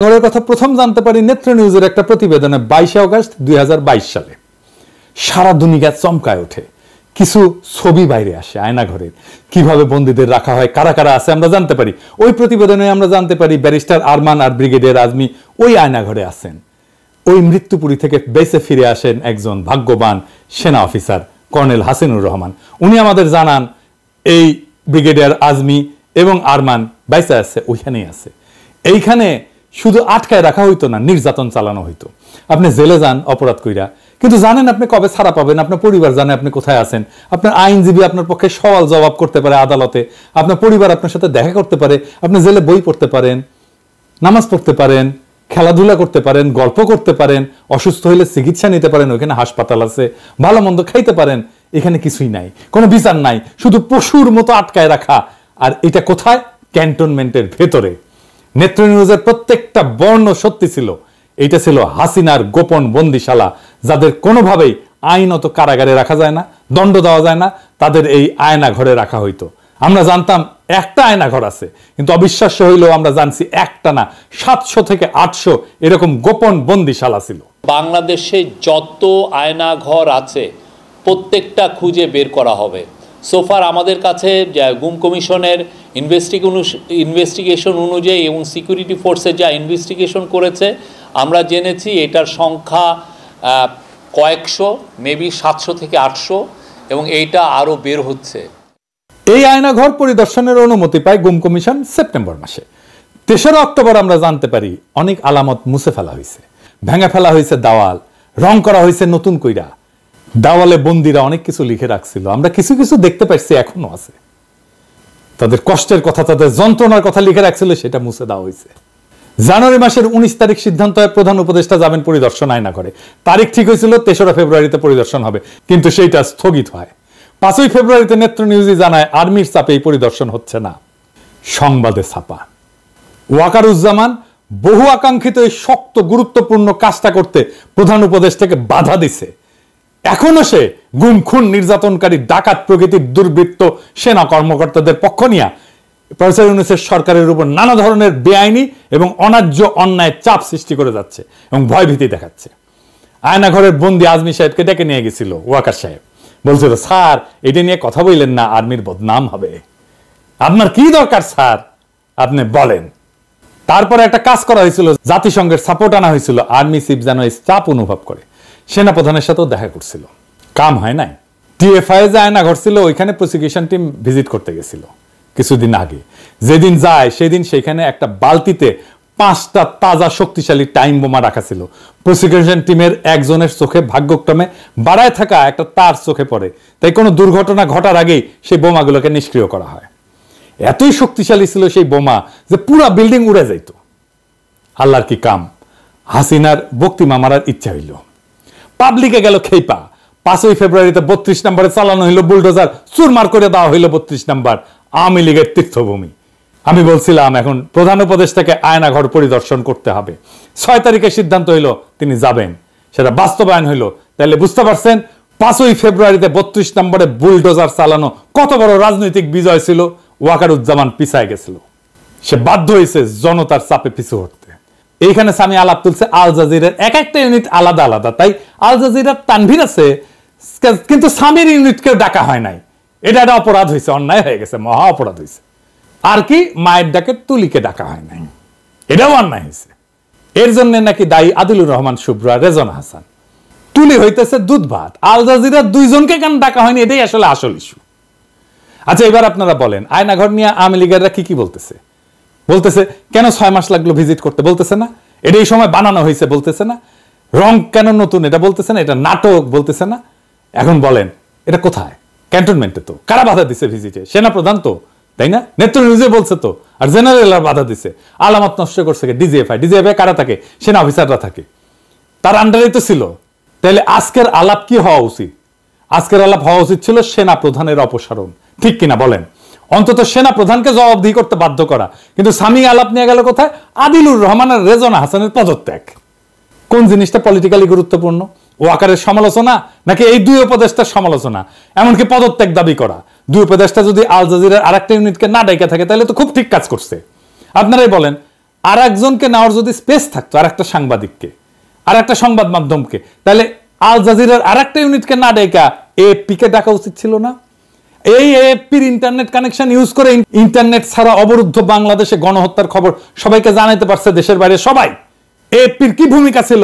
ঘরের কথা প্রথম জানতে পারি নেত্র নিউজের একটা প্রতিবেদনে 22 আগস্ট 2022 সালে। সারা দুনিয়া চমকায় ওঠে, কিছু ছবি বাইরে আসে আয়না ঘরের, কিভাবে বন্দীদের রাখা হয়, কারা কারা আছে আমরা জানতে পারি। ওই প্রতিবেদনে আমরা জানতে পারি ব্যারিস্টার আরমান আর ব্রিগেডিয়ার আজমি ওই আয়না ঘরে আছেন। ওই মৃত্যুপুরী থেকে বেঁচে ফিরে আসেন একজন ভাগ্যবান সেনা অফিসার কর্নেল হাসিনুর রহমান। উনি আমাদের জানান এই ব্রিগেডিয়ার আজমি এবং আরমান বেঁচে আছে, ওইখানেই আছে। এইখানে শুধু আটকায় রাখা হইতো না, নির্যাতন চালানো হইতো। আপনি জেলে যান অপরাধ কইরা, কিন্তু জানেন আপনি কবে ছাড়া পাবেন, আপনার পরিবার জানে আপনি কোথায় আছেন, আপনার আইনজীবী আপনার পক্ষে সওয়াল জবাব করতে পারে আদালতে, আপনার পরিবার আপনার সাথে দেখা করতে পারে, আপনি জেলে বই পড়তে পারেন, নামাজ পড়তে পারেন, খেলাধুলা করতে পারেন, গল্প করতে পারেন, অসুস্থ হইলে চিকিৎসা নিতে পারেন, ওইখানে হাসপাতাল আছে, ভালো মন্দ খাইতে পারেন। এখানে কিছুই নাই, কোনো বিচার নাই, শুধু পশুর মতো আটকায় রাখা। আর এটা কোথায়? ক্যান্টনমেন্টের ভেতরে। নেত্র নিউজের প্রত্যেকটা বর্ণ সত্যি ছিল। এইটা ছিল হাসিনার গোপন বন্দিশালা, যাদের কোনোভাবেই আইনত কারাগারে রাখা যায় না, দণ্ড দেওয়া যায় না, তাদের এই আয়না ঘরে রাখা হইতো। আমরা জানতাম একটা আয়না ঘর আছে, কিন্তু অবিশ্বাস্য হইলেও আমরা জানছি একটা না 700 থেকে 800 এরকম গোপন বন্দিশালা ছিল। বাংলাদেশে যত আয়না ঘর আছে প্রত্যেকটা খুঁজে বের করা হবে। সোফার আমাদের কাছে গুম কমিশনের ইনভেস্টিগেশন অনুযায়ী এবং সিকিউরিটি ফোর্সে যা ইনভেস্টিগেশন করেছে আমরা জেনেছি এটার সংখ্যা কয়েকশো, মেবি 700 থেকে 800, এবং এইটা আরও বের হচ্ছে। এই আয়নাঘর পরিদর্শনের অনুমতি পায় গুম কমিশন সেপ্টেম্বর মাসে। 3রা অক্টোবর আমরা জানতে পারি অনেক আলামত মুছে ফেলা হয়েছে, ভেঙে ফেলা হয়েছে দেওয়াল, রং করা হয়েছে নতুন কইরা। দেওয়ালে বন্দীরা অনেক কিছু লিখে রাখছিল, আমরা কিছু কিছু দেখতে পাচ্ছি এখনো আছে। তাদের কষ্টের কথা, তাদের যন্ত্রণার কথা লিখে রাখছিল, সেটা মুছে দেওয়া হয়েছে। জানুয়ারি মাসের 19 তারিখ সিদ্ধান্ত হয় প্রধান উপদেষ্টা যাবেন পরিদর্শন আয়না ঘরে। তারিখ ঠিক হয়েছিল 3রা ফেব্রুয়ারিতে পরিদর্শন হবে, কিন্তু সেইটা স্থগিত হয়। 5ই ফেব্রুয়ারিতে নেত্র নিউজই জানায় আর্মির চাপে এই পরিদর্শন হচ্ছে না। সংবাদে ছাপা ওয়াকারুজ্জামান বহু আকাঙ্ক্ষিত এই শক্ত গুরুত্বপূর্ণ কাজটা করতে প্রধান উপদেষ্টাকে বাধা দিছে। এখনো সে গুম খুন নির্যাতনকারী ডাকাত প্রকৃতির দুর্বৃত্ত সেনা কর্মকর্তাদের পক্ষ নিয়ে প্রফেসর ইউনূসের সরকারের উপর নানা ধরনের বেআইনি এবং অন্যায্য অন্যায় চাপ সৃষ্টি করে যাচ্ছে এবং ভয়ভীতি দেখাচ্ছে। আয়নাঘরের বন্দি আজমি সাহেবকে ডেকে নিয়ে গেছিল ওয়াকার সাহেব, বলছিল স্যার এটা নিয়ে কথা বললেন না, আর্মির বদনাম হবে। আপনার কি দরকার স্যার, আপনি বলেন। তারপরে একটা কাজ করা হয়েছিল, জাতিসংঘের সাপোর্ট আনা হয়েছিল, আর্মি চিফ যেন এই চাপ অনুভব করে সেনাপ্রধানের সাথেও দেখা করছিল, কাম হয় নাই। টিএফআই যে আয়না ঘর ছিল ওইখানে প্রসিকিউশন টিম ভিজিট করতে গেছিল কিছুদিন আগে। যেদিন যায় সেদিন সেখানে একটা বালতিতে 5টা তাজা শক্তিশালী টাইম বোমা রাখা ছিল। প্রসিকিউশন টিমের একজনের চোখে ভাগ্যক্রমে বাড়ায় থাকা একটা তার চোখে পড়ে, তাই কোনো দুর্ঘটনা ঘটার আগেই সেই বোমাগুলোকে নিষ্ক্রিয় করা হয়। এতই শক্তিশালী ছিল সেই বোমা যে পুরা বিল্ডিং উড়ে যাইত। আল্লাহর কি কাম, হাসিনার বক্তিমা মারার ইচ্ছা হইল, পাবলিকে গেল খেইপা। 5ই ফেব্রুয়ারিতে 32 নম্বরে চালানো হইল বুলডোজার, চুরমার করে দেওয়া হইল 32 নম্বর আওয়ামী লীগের তীর্থভূমি। আমি বলছিলাম এখন প্রধান উপদেষ্টাকে আয়নাঘর পরিদর্শন করতে হবে। 6 তারিখে সিদ্ধান্ত হইল তিনি যাবেন, সেটা বাস্তবায়ন হইল। তাহলে বুঝতে পারছেন 5ই ফেব্রুয়ারিতে 32 নম্বরে বুলডোজার চালানো কত বড় রাজনৈতিক বিজয় ছিল। ওয়াকারুজ্জামান পিছায় গেছিল, সে বাধ্য হয়েছে জনতার চাপে পিছু হটতে। এইখানে স্বামী আলাপ তুলছে আল জাজিরার এক একটা ইউনিট আলাদা আলাদা, তাই আল জাজিরার তানভীর আছে, কিন্তু স্বামীর ইউনিটকেও ডাকা হয় নাই। এটা একটা অপরাধ হয়েছে, অন্যায় হয়ে গেছে, মহা অপরাধ হয়েছে। আর কি মায়ের ডাকে তুলিকে ডাকা হয় নাই, এটাও অন্যায় হয়েছে। এর জন্য নাকি দায়ী আদিলুর রহমান শুভ্র আর রেজওয়ানা হাসান। তুলি হইতেছে দুধ ভাত, আল জাজিরার 2 জনকে কেন ডাকা হয়নি, এটাই আসলে আসল ইস্যু। আচ্ছা এবার আপনারা বলেন আয়নাঘর নিয়ে আওয়ামী লীগেররা কি বলতেছে? বলতেছে কেন 6 মাস লাগলো ভিজিট করতে, বলতেছে না এটা এই সময় বানানো হয়েছে, বলতেছে না রং কেন নতুন, এটা বলতেছে না এটা নাটক, বলতেছে না। এখন বলেন এটা কোথায়? ক্যান্টনমেন্টে তো। কারা বাধা দিছে ভিজিটে? সেনাপ্রধান তো, তাই না? নেত্র নিউজে বলছে তো। আর জেনারেলরা বাধা দিছে, আলামত নষ্ট করছে ডিজিএফআই। ডিজিএফআই কারা থাকে? সেনা অফিসাররা থাকে, তার আন্ডারেই তো ছিল। তাহলে আজকের আলাপ কি হওয়া উচিত? আজকের আলাপ হওয়া উচিত ছিল সেনা প্রধানের অপসারণ, ঠিক কিনা বলেন? অন্তত সেনা প্রধানকে জবাবদিহি করতে বাধ্য করা। কিন্তু স্বামী আলাপ নিয়ে গেল কোথায়? আদিলুর রহমান আর রেজওয়ানা হাসানের পদত্যাগ। কোন জিনিসটা পলিটিক্যালি গুরুত্বপূর্ণ? ওয়াকারের সমালোচনা নাকি এই 2 উপদেষ্টার সমালোচনা? এমনকি পদত্যাগ দাবি করা। 2 উপদেষ্টা যদি আল জাজিরার আরেকটা ইউনিটকে না ডাইকা থাকে তাহলে তো খুব ঠিক কাজ করছে। আপনারাই বলেন আর একজনকে নেওয়ার যদি স্পেস থাকতো, আর একটা সাংবাদিককে, আর একটা সংবাদ মাধ্যমকে, তাহলে আল জাজিরার আর একটা ইউনিটকে না ডেকা এএফপি কে ডাকা উচিত ছিল না? এই এএফপির ইন্টারনেট কানেকশন ইউজ করে ইন্টারনেট ছাড়া অবরুদ্ধ বাংলাদেশে গণহত্যার খবর সবাইকে জানাতে পারছে দেশের বাইরে সবাই। এএফপির কি ভূমিকা ছিল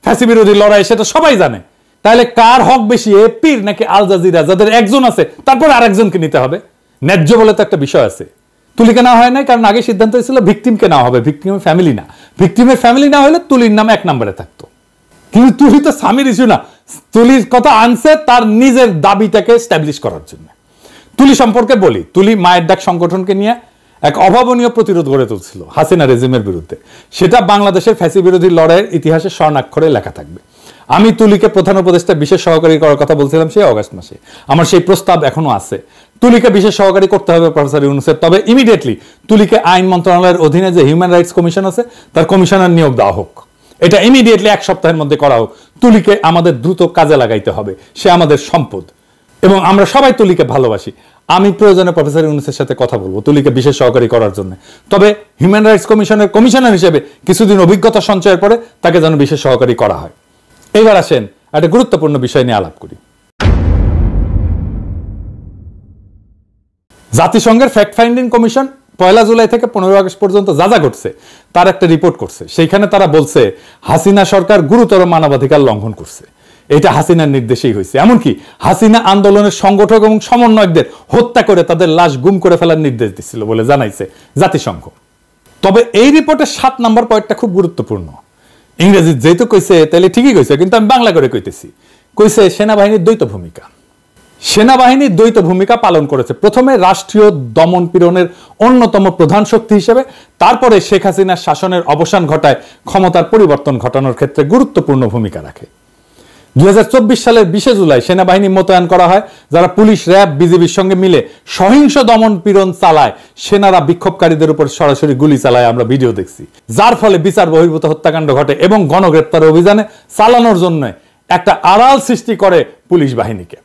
ফ্যাসি বিরোধী লড়াই সেটা সবাই জানে। তাহলে কার হক বেশি, এএফপির নাকি আল জাজিরা, যাদের একজন আছে তারপর আরেকজনকে নিতে হবে? ন্যায্য বলে তো একটা বিষয় আছে। তুলিকে নেওয়া হয় নাই কারণ আগে সিদ্ধান্ত হয়েছিল ভিকটিমকে নেওয়া হবে, ভিকটিমের ফ্যামিলি না। ভিকটিমের ফ্যামিলি না হলে তুলির নাম 1 নম্বরে থাকতো। কিন্তু তুলি তো স্বামীর ইস্যু না, তুলির কথা আনছে তার নিজের দাবিটাকে স্ট্যাবলিশ করার জন্য। তুলি সম্পর্কে বলি, তুলি মায়ের ডাক সংগঠনকে নিয়ে এক অভাবনীয় প্রতিরোধ গড়ে তুলছিল হাসিনা রেজিমের বিরুদ্ধে। সেটা বাংলাদেশের ফ্যাসি বিরোধী লড়াইয়ের ইতিহাসে স্বর্ণাক্ষরে লেখা থাকবে। আমি তুলিকে প্রধান উপদেষ্টা বিশেষ সহকারী করার কথা বলছিলাম সেই অগাস্ট মাসে। আমার সেই প্রস্তাব এখনো আছে, তুলিকে বিশেষ সহকারী করতে হবে প্রফেসর ইউনূসের। তবে ইমিডিয়েটলি তুলিকে আইন মন্ত্রণালয়ের অধীনে যে হিউম্যান রাইটস কমিশন আছে তার কমিশনার নিয়োগ দেওয়া হোক। এটা ইমিডিয়েটলি 1 সপ্তাহের মধ্যে করা হোক। তুলিকে আমাদের দ্রুত কাজে লাগাইতে হবে, সে আমাদের সম্পদ এবং আমরা সবাই তুলিকে ভালোবাসি। আমি প্রয়োজনে প্রফেসর ইউনূসের সাথে কথা বলবো তুলিকে বিশেষ সহকারী করার জন্য। তবে হিউম্যান রাইটস কমিশনের কমিশনার হিসেবে কিছুদিন অভিজ্ঞতা সঞ্চয়ের পরে তাকে যেন বিশেষ সহকারী করা হয়। এবার আসেন একটা গুরুত্বপূর্ণ বিষয় নিয়ে আলাপ করি। জাতিসংঘের ফ্যাক্ট ফাইন্ডিং কমিশন 1 জুলাই থেকে 15 আগস্ট পর্যন্ত যা যা ঘটছে তার একটা রিপোর্ট করছে। সেইখানে তারা বলছে হাসিনা সরকার গুরুতর মানবাধিকার লঙ্ঘন করছে। এটা হাসিনার নির্দেশেই হয়েছে। এমনকি হাসিনা আন্দোলনের সংগঠক এবং সমন্বয়কদের হত্যা করে তাদের লাশ গুম করে ফেলার নির্দেশ দিচ্ছিল বলে জানাইছে জাতিসংঘ। তবে এই রিপোর্টের 7 নম্বর পয়েন্টটা খুব গুরুত্বপূর্ণ। ইংরেজি যেহেতু কইছে তাহলে ঠিকই কইছে, কিন্তু আমি বাংলা করে কইতেছি। কইছে সেনাবাহিনীর দ্বৈত ভূমিকা। সেনাবাহিনী দ্বৈত ভূমিকা পালন করেছে। প্রথমে রাষ্ট্রীয় দমন পীড়নের অন্যতম প্রধান শক্তি হিসেবে, তারপরে শেখ হাসিনার শাসনের অবসান ঘটায় ক্ষমতার পরিবর্তন ঘটানোর ক্ষেত্রে গুরুত্বপূর্ণ ভূমিকা রাখে। 2024 সালের 20 জুলাই সেনাবাহিনী মোতায়েন করা হয়, যারা পুলিশ, র্যাব, বিজিবির সঙ্গে মিলে সহিংস দমন পীড়ন চালায়। সেনারা বিক্ষোভকারীদের উপর সরাসরি গুলি চালায়, আমরা ভিডিও দেখছি, যার ফলে বিচার বহির্ভূত হত্যাকাণ্ড ঘটে এবং গণগ্রেপ্তার অভিযানে চালানোর জন্য একটা আড়াল সৃষ্টি করে পুলিশ বাহিনীকে।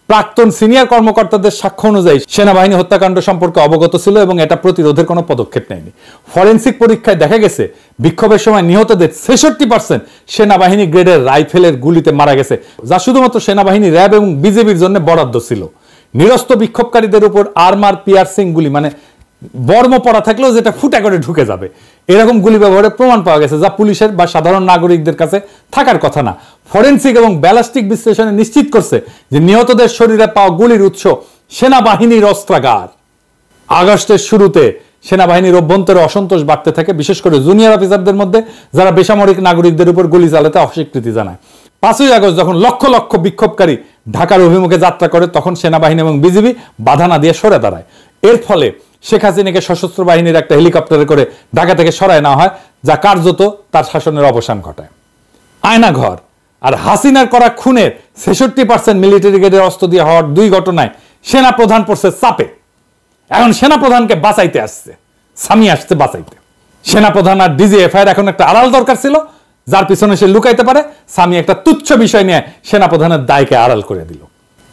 প্রাক্তন সিনিয়র কর্মকর্তাদের সাক্ষ্য অনুযায়ী সেনাবাহিনী হত্যাকাণ্ড সম্পর্কে অবগত ছিল এবং এটা প্রতিরোধের কোনো পদক্ষেপ নেয়নি। ফরেনসিক পরীক্ষায় দেখা গেছে বিক্ষোভের সময় নিহতদের 66% সেনাবাহিনী গ্রেডের রাইফেলের গুলিতে মারা গেছে, যা শুধুমাত্র সেনাবাহিনী, র্যাব এবং বিজেপির জন্য বরাদ্দ ছিল। নিরস্ত্র বিক্ষোভকারীদের উপর আর্মার পিয়ার্সিং গুলি, মানে বর্ম পরা থাকলেও যেটা ফুটা করে ঢুকে যাবে, এরকম গুলি ব্যবহারের প্রমাণ পাওয়া গেছে, যা পুলিশের বা সাধারণ নাগরিকদের কাছে থাকার কথা না। ফরেনসিক এবং ব্যালিস্টিক বিশ্লেষণে নিশ্চিত করছে যে নিহতদের শরীরে পাওয়া গুলির উৎস সেনাবাহিনীর অস্ত্রাগার। আগস্টের শুরুতে সেনাবাহিনীর অভ্যন্তরে অসন্তোষ বাড়তে থাকে, বিশেষ করে জুনিয়র অফিসারদের মধ্যে, যারা বেসামরিক নাগরিকদের উপর গুলি চালাতে অস্বীকৃতি জানায়। 5ই আগস্ট যখন লক্ষ লক্ষ বিক্ষোভকারী ঢাকার অভিমুখে যাত্রা করে, তখন সেনাবাহিনী এবং বিজিবি বাধা না দিয়ে সরে দাঁড়ায়। এর ফলে শেখ হাসিনাকে সশস্ত্র বাহিনীর একটা হেলিকপ্টারে করে ঢাকা থেকে সরায় নেওয়া হয়, যা কার্যত তার শাসনের অবসান ঘটায়। আয়নাঘর আর হাসিনার করা খুনের 66% মিলিটারি গ্রেডের অস্ত্র দিয়ে হওয়ার 2 ঘটনায় সেনা প্রধান পড়ছে চাপে। এখন সেনা প্রধানকে বাঁচাইতে আসছে, স্বামী আসছে বাঁচাইতে। সেনা প্রধান আর ডিজিএফআই এখন একটা আড়াল দরকার ছিল, যার পিছনে সে লুকাইতে পারে। স্বামী একটা তুচ্ছ বিষয় নিয়ে সেনা প্রধানের দায়কে আড়াল করে দিল।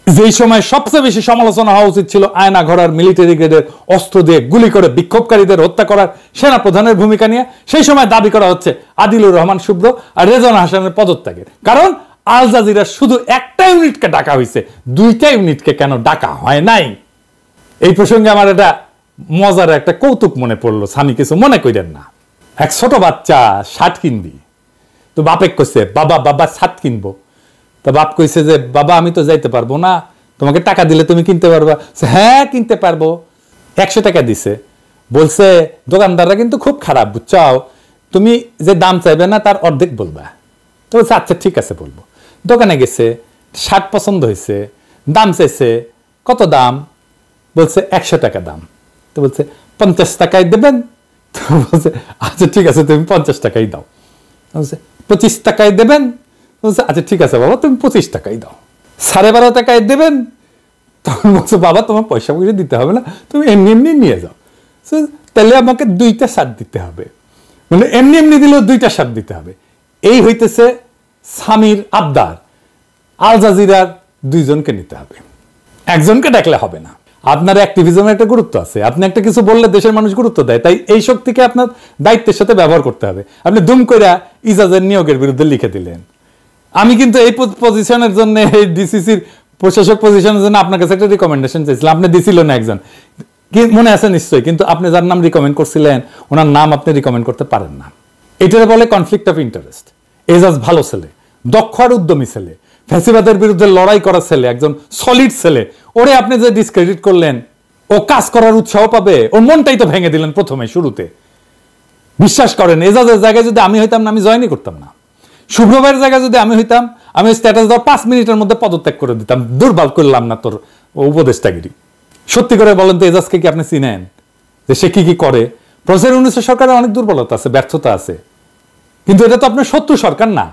যেই সময় সবচেয়ে বেশি সমালোচনা হওয়া উচিত ছিল আয়নাঘর আর মিলিটারি গ্রেডের অস্ত্র দিয়ে গুলি করে বিক্ষোভকারীদের হত্যা করার সেনা প্রধানের ভূমিকা নিয়ে, সেই সময় দাবি করা হচ্ছে আদিলুর রহমান শুভ্র আর রেজওয়ানা হাসানের পদত্যাগের। কারণ আল জাজিরার শুধু একটা ইউনিটকে ডাকা হয়েছে, 2টা ইউনিটকে কেন ডাকা হয় নাই? এই প্রসঙ্গে আমার একটা মজার একটা কৌতুক মনে পড়লো, স্বামী কিছু মনে করেন না। এক ছোট বাচ্চা শার্ট কিনবি, তো বাপে কইছে বাবা শার্ট কিনবো। তো বাপ কইছে যে বাবা আমি তো যাইতে পারবো না, তোমাকে টাকা দিলে তুমি কিনতে পারবা। হ্যাঁ কিনতে পারবো। 100 টাকা দিছে, বলছে দোকানদাররা কিন্তু খুব খারাপ বুঝছাও, তুমি যে দাম চাইবে না তার অর্ধেক বলবা। তো বলছে আচ্ছা ঠিক আছে বলবো। দোকানে গেছে, শার্ট পছন্দ হয়েছে, দাম চাইছে। কত দাম? বলছে 100 টাকা দাম। তো বলছে 50 টাকায় দেবেন? তো বলছে আচ্ছা ঠিক আছে তুমি 50 টাকাই দাও। বলছে 25 টাকায় দেবেন? বলছে আচ্ছা ঠিক আছে বাবা তুমি 25 টাকাই দাও। 12.5 টাকায় দেবেন? তখন বলছে বাবা তোমার পয়সা পয়সা দিতে হবে না, তুমি এমনি এমনি নিয়ে যাও। তাহলে আমাকে 2টা শার্ট দিতে হবে, মানে এমনি এমনি দিলেও 2টা শার্ট দিতে হবে। এই হইতেছে স্বামীর আবদার। আল জাজিরার 2 জনকে নিতে হবে, একজনকে ডাকলে হবে না। আপনার অ্যাক্টিভিজমের একটা গুরুত্ব আছে, আপনি একটা কিছু বললে দেশের মানুষ গুরুত্ব দেয়, তাই এই শক্তিকে আপনার দায়িত্বের সাথে ব্যবহার করতে হবে। আপনি দুম কইরা ইজাজের নিয়োগের বিরুদ্ধে লিখে দিলেন। আমি কিন্তু এই পজিশনের জন্য, এই ডিসিসির প্রশাসক পজিশনের জন্য আপনার কাছে একটা রিকমেন্ডেশন চাইছিলাম, আপনি দিছিল না একজন, কি মনে আছে নিশ্চয়ই, কিন্তু আপনি যার নাম রিকমেন্ড করছিলেন ওনার নাম আপনি রিকমেন্ড করতে পারেন না। এটার বলে কনফ্লিক্ট অফ ইন্টারেস্ট। এজাজ ভালো ছেলে, দক্ষ আর উদ্যমী ছেলে, ফ্যাসিবাদের বিরুদ্ধে লড়াই করা ছেলে, একজন সলিড ছেলে, ওরে আপনি যে ডিসক্রেডিট করলেন, ও কাজ করার উৎসাহ পাবে, ওর মনটাই তো ভেঙে দিলেন প্রথমে শুরুতে। বিশ্বাস করেন, এজাজের জায়গায় যদি আমি হইতাম না, আমি জয়েনই করতাম না। শুভ্রভাইয়ের জায়গায় যদি আমি হইতাম, আমি স্ট্যাটাস দেওয়ার 5 মিনিটের মধ্যে পদত্যাগ করে দিতাম। দুর্বল করলাম না তোর উপদেষ্টাগিরি। সত্যি করে বলেন তো, এজাজকে কি আপনি চিনেন যে সে কি কি করে? প্রফেসর ইউনূসের সরকারের অনেক দুর্বলতা আছে, ব্যর্থতা আছে, কিন্তু এটা তো আপনার শত্রু সরকার না।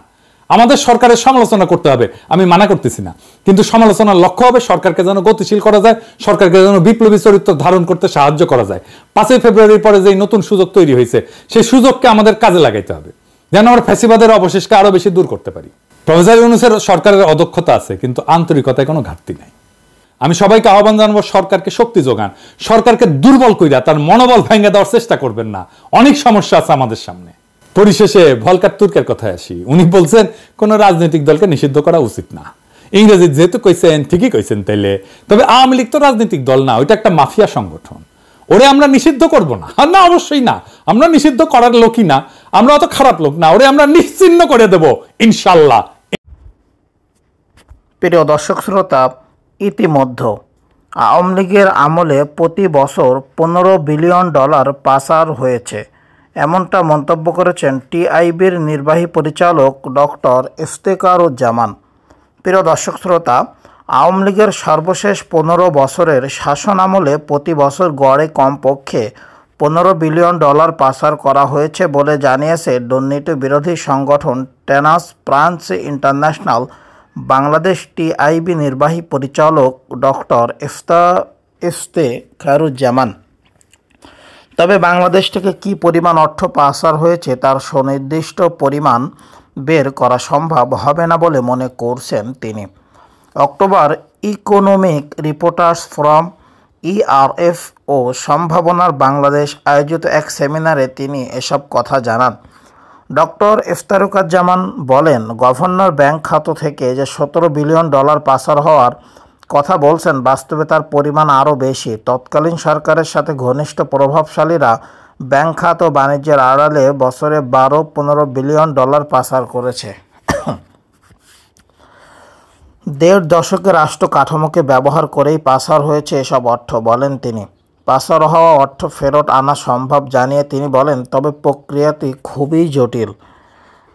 আমাদের সরকারের সমালোচনা করতে হবে, আমি মানা করতেছি না, কিন্তু সমালোচনার লক্ষ্য হবে সরকারকে যেন গতিশীল করা যায়, সরকারকে যেন বিপ্লবী চরিত্র ধারণ করতে সাহায্য করা যায়। 5ই ফেব্রুয়ারির পরে যে নতুন সুযোগ তৈরি হয়েছে, সেই সুযোগকে আমাদের কাজে লাগাইতে হবে, যেন আমরা ফ্যাসিবাদের অবশেষকে আরো বেশি দূর করতে পারি। প্রফেসর ইউনূসের সরকারের অদক্ষতা আছে, কিন্তু আন্তরিকতায় কোনো ঘাটতি নাই। আমি সবাইকে আহ্বান জানাবো, সরকারকে শক্তি যোগান, সরকারকে দুর্বল কইরা তার মনোবল ভেঙে দেওয়ার চেষ্টা করবেন না। অনেক সমস্যা আছে আমাদের সামনে। পরিশেষে ভলকার তুর্কের কথায় আসি। উনি বলছেন কোন রাজনৈতিক দলকে নিষিদ্ধ করা উচিত না। ইংরেজি যেহেতু কইছেন, ঠিকই কইছেন তাইলে। তবে আওয়ামী লীগ তো রাজনৈতিক দল না, ওইটা একটা মাফিয়া সংগঠন। ওরে আমরা নিষিদ্ধ করব না, না অবশ্যই না, আমরা নিষিদ্ধ করার লোকই না, আমরা অত খারাপ লোক না, ওরে আমরা নিশ্চিহ্ন করে দেব ইনশাল্লাহ। প্রিয় দর্শক শ্রোতা, ইতিমধ্যে আওয়ামী লীগের আমলে প্রতি বছর $15 বিলিয়ন পাচার হয়েছে, এমনটা মন্তব্য করেছেন টিআইবির নির্বাহী পরিচালক ডক্টর ইফতেখারুজ্জামান। প্রিয় দর্শক শ্রোতা, আওয়ামী লীগের সর্বশেষ 15 বছরের শাসন আমলে প্রতি বছর গড়ে কমপক্ষে $15 বিলিয়ন পাচার করা হয়েছে বলে জানিয়েছে দুর্নীতি বিরোধী সংগঠন ট্রান্সপারেন্সি ইন্টারন্যাশনাল বাংলাদেশ টিআইবি নির্বাহী পরিচালক ডক্টর ইফতেখারুজ্জামান। তবে বাংলাদেশ থেকে কী পরিমাণ অর্থ পাচার হয়েছে তার সুনির্দিষ্ট পরিমাণ বের করা সম্ভব হবে না বলে মনে করছেন তিনি। October economic reporters forum ERF ও সম্ভাবনার বাংলাদেশ আয়োজিত এক সেমিনারে তিনি এসব কথা জানান। ডক্টর ইফতেখারুজ্জামান বলেন, গভর্নর ব্যাংক খাত থেকে যে $17 বিলিয়ন পাচার হওয়ার কথা বলছেন, বাস্তবে তার পরিমাণ আরও বেশি। তৎকালীন সরকারের সাথে ঘনিষ্ঠ প্রভাবশালীরা ব্যাংক খাত ও বাণিজ্যের আড়ালে বছরে 12-15 বিলিয়ন পাচার করেছে। 1.5 দশকের রাষ্ট্র কাঠামোকে ব্যবহার করেই পাচার হয়েছে এসব অর্থ, বলেন তিনি। পাচার হওয়া অর্থ ফেরত আনা সম্ভব জানিয়ে তিনি বলেন, তবে প্রক্রিয়াটি খুবই জটিল।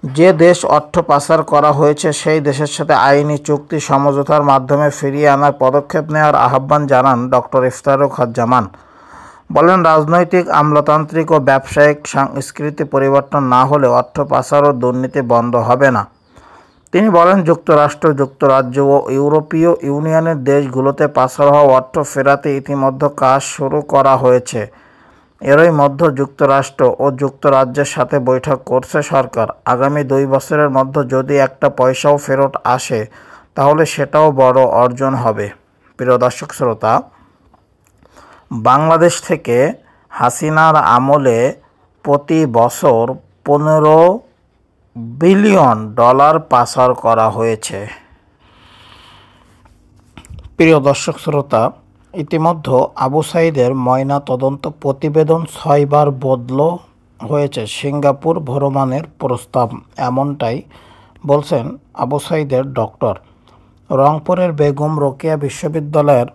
যে দেশ অর্থ পাচার করা হয়েছে সেই দেশের সাথে আইনি চুক্তি সমঝোতার মাধ্যমে ফিরিয়ে আনার পদক্ষেপ নেওয়ার আহ্বান জানান ডক্টর ইফতেখারুজ্জামান। বলেন, রাজনৈতিক, আমলাতান্ত্রিক ও ব্যবসায়িক সংস্কৃতি পরিবর্তন না হলে অর্থ পাচার ও দুর্নীতি বন্ধ হবে না। তিনি বলেন, যুক্তরাষ্ট্র, যুক্তরাজ্য ও ইউরোপীয় ইউনিয়নের দেশগুলোতে পাচার হওয়া অর্থ ফেরাতে ইতিমধ্যে কাজ শুরু করা হয়েছে। এরই মধ্যে যুক্তরাষ্ট্র ও যুক্তরাজ্যের সাথে বৈঠক করছে সরকার। আগামী 2 বছরের মধ্যে যদি একটা পয়সাও ফেরত আসে তাহলে সেটাও বড় অর্জন হবে। প্রিয় দর্শক শ্রোতা, বাংলাদেশ থেকে হাসিনার আমলে প্রতি বছর $15 বিলিয়ন পাচার করা হয়েছে। প্রিয় দর্শক শ্রোতা, ইতিমধ্যে আবু সাঈদের ময়না তদন্ত প্রতিবেদন 6 বার বদল হয়েছে। সিঙ্গাপুর ভ্রমণের প্রস্তাব, এমনটাই বলছেন আবু সাঈদের ডক্টর। রংপুরের বেগম রোকেয়া বিশ্ববিদ্যালয়ের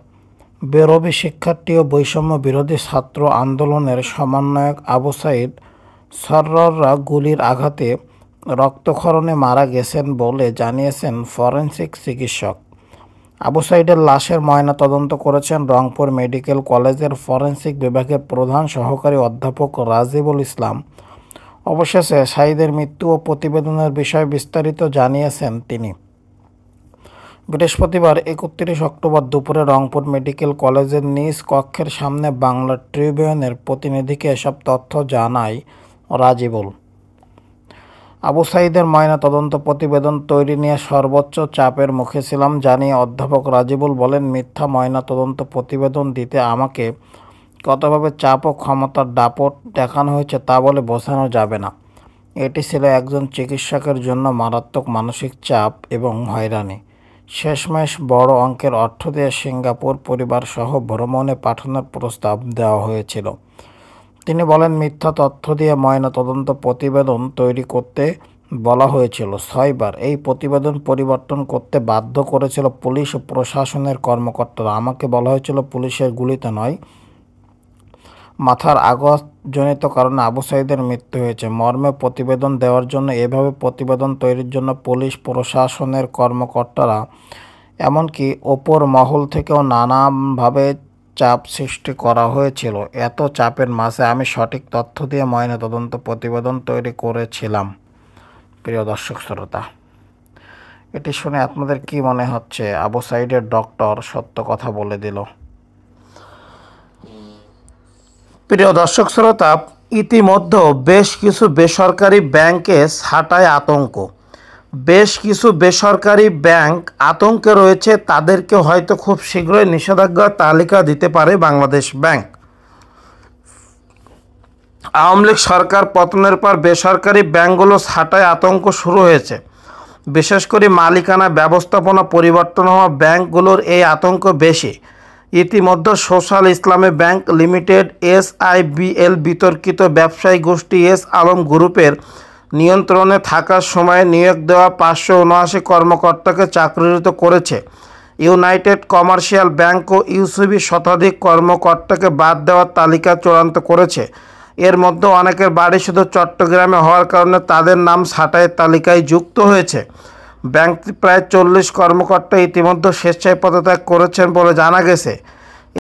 বেরোবি শিক্ষার্থী ও বৈষম্য বিরোধী ছাত্র আন্দোলনের সমন্বয়ক আবু সাঈদ সরররা গুলির আঘাতে রক্তক্ষরণে মারা গেছেন বলে জানিয়েছেন ফরেনসিক চিকিৎসক। আবু সাঈদের লাশের ময়না তদন্ত করেছেন রংপুর মেডিকেল কলেজের ফরেনসিক বিভাগের প্রধান সহকারী অধ্যাপক রাজিবুল ইসলাম। অবশেষে সাঈদের মৃত্যু ও প্রতিবেদনের বিষয়ে বিস্তারিত জানিয়েছেন তিনি। বৃহস্পতিবার 31 অক্টোবর দুপুরে রংপুর মেডিকেল কলেজের নিজ কক্ষের সামনে বাংলা ট্রিবিউনের প্রতিনিধিকে এসব তথ্য জানায় রাজিবুল। আবু সাঈদের ময়না তদন্ত প্রতিবেদন তৈরি নিয়ে সর্বোচ্চ চাপের মুখে ছিলাম জানিয়ে অধ্যাপক রাজিবুল বলেন, মিথ্যা ময়না তদন্ত প্রতিবেদন দিতে আমাকে কতভাবে চাপ ও ক্ষমতার দাপট দেখানো হয়েছে তা বলে বোঝানো যাবে না। এটি ছিল একজন চিকিৎসকের জন্য মারাত্মক মানসিক চাপ এবং হয়রানি। শেষমেশ বড় অঙ্কের অর্থ দিয়ে সিঙ্গাপুর পরিবারসহ ভ্রমণে পাঠানোর প্রস্তাব দেওয়া হয়েছিল। তিনি বলেন, মিথ্যা তথ্য দিয়ে ময়না তদন্ত প্রতিবেদন তৈরি করতে বলা হয়েছিল 6 বার। এই প্রতিবেদন পরিবর্তন করতে বাধ্য করেছিল পুলিশ ও প্রশাসনের কর্মকর্তারা। আমাকে বলা হয়েছিল পুলিশের গুলিতে নয়, মাথার আঘাতজনিত কারণে আবু সাঈদের মৃত্যু হয়েছে মর্মে প্রতিবেদন দেওয়ার জন্য। এভাবে প্রতিবেদন তৈরির জন্য পুলিশ প্রশাসনের কর্মকর্তারা এমনকি ওপর মহল থেকেও নানাভাবে চাপ সৃষ্টি করা হয়েছিল। এত চাপের মাঝে আমি সঠিক তথ্য দিয়ে ময়না তদন্ত প্রতিবেদন তৈরি করেছিলাম। প্রিয় দর্শক শ্রোতা, এটি শুনে আপনাদের কি মনে হচ্ছে? আবু সাঈদের ডক্টর সত্য কথা বলে দিল। প্রিয় দর্শক শ্রোতা, ইতিমধ্যে বেশ কিছু বেসরকারি ব্যাংকে ছাঁটাই আতঙ্ক। বেশ কিছু বেসরকারি ব্যাংক আতঙ্কে রয়েছে, তাদেরকে হয়তো খুব শীঘ্রই নিষেধাজ্ঞার তালিকা দিতে পারে বাংলাদেশ ব্যাংক। আওয়ামী লীগ সরকার পতনের পর বেসরকারি ব্যাংকগুলো ছাঁটাই আতঙ্ক শুরু হয়েছে। বিশেষ করে মালিকানা ব্যবস্থাপনা পরিবর্তন হওয়া ব্যাংকগুলোর এই আতঙ্ক বেশি। ইতিমধ্যে সোশ্যাল ইসলামী ব্যাংক লিমিটেড SIBL বিতর্কিত ব্যবসায়ী গোষ্ঠী এস আলম গ্রুপের নিয়ন্ত্রণে থাকার সময়ে নিয়োগ দেওয়া 579 কর্মকর্তাকে চাকরিচ্যুত করেছে। ইউনাইটেড কমার্শিয়াল ব্যাংক ও UCB শতাধিক কর্মকর্তাকে বাদ দেওয়ার তালিকা চূড়ান্ত করেছে। এর মধ্যে অনেকের বাড়ি শুধু চট্টগ্রামে হওয়ার কারণে তাদের নাম ছাঁটাইয়ের তালিকায় যুক্ত হয়েছে। ব্যাংকটি প্রায় 40 কর্মকর্তা ইতিমধ্যে স্বেচ্ছায় পদত্যাগ করেছেন বলে জানা গেছে।